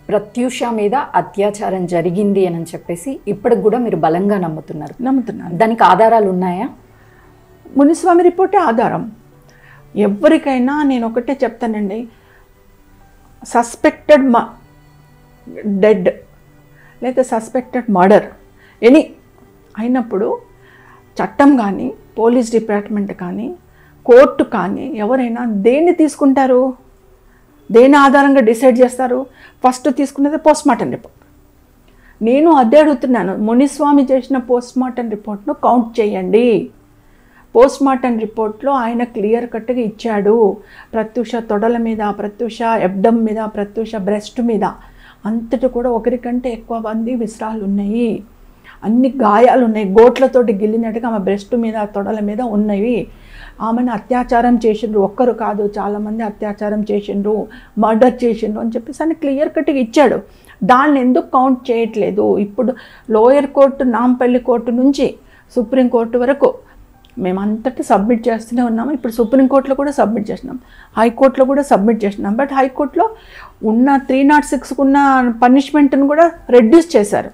ప్రత్యూష మీద అత్యాచారం జరిగింది అని చెప్పేసి ఇప్పటికి కూడా మీరు బలంగా నమ్ముతున్నాను. దానికి ఆధారాలు ఉన్నాయా? మునిస్వామి రిపోర్టే ఆధారం. ఎవరికైనా నేను ఒకటే చెప్తానండి, సస్పెక్టెడ్ డెడ్ లేదా సస్పెక్టెడ్ మర్డర్ ఎనీ అయినప్పుడు చట్టం కానీ, పోలీస్ డిపార్ట్మెంట్ కానీ, కోర్టు కానీ ఎవరైనా దేన్ని తీసుకుంటారు, దేని ఆధారంగా డిసైడ్ చేస్తారు? ఫస్ట్ తీసుకున్నది పోస్ట్మార్టం రిపోర్ట్. నేను అదే అడుగుతున్నాను, మునిస్వామి చేసిన పోస్ట్మార్టం రిపోర్ట్ను కౌంట్ చేయండి. పోస్ట్మార్టం రిపోర్ట్లో ఆయన క్లియర్ కట్గా ఇచ్చాడు. ప్రత్యూష తొడల మీద, ప్రత్యూష ఎబ్డమ్ మీద, ప్రత్యూష బ్రెస్ట్ మీద అంతటి కూడా ఒకరికంటే ఎక్కువ మంది విసరాలు ఉన్నాయి, అన్ని గాయాలు ఉన్నాయి, గోట్లతోటి గిల్లినట్టుగా ఆమె బ్రెస్ట్ మీద, తొడల మీద ఉన్నవి. ఆమెను అత్యాచారం చేసిండ్రు, ఒక్కరు కాదు చాలామంది అత్యాచారం చేసిండ్రు, మర్డర్ చేసిండ్రు అని చెప్పేసి ఆయన క్లియర్ కట్గా ఇచ్చాడు. దాన్ని ఎందుకు కౌంట్ చేయట్లేదు? ఇప్పుడు లోయర్ కోర్టు, నాంపల్లి కోర్టు నుంచి సుప్రీంకోర్టు వరకు మేమంతటి సబ్మిట్ చేస్తూనే ఉన్నాము. ఇప్పుడు సుప్రీంకోర్టులో కూడా సబ్మిట్ చేసినాం, హైకోర్టులో కూడా సబ్మిట్ చేసినాం. బట్ హైకోర్టులో ఉన్న 306 ఉన్న పనిష్మెంట్ని కూడా రెడ్యూస్ చేశారు.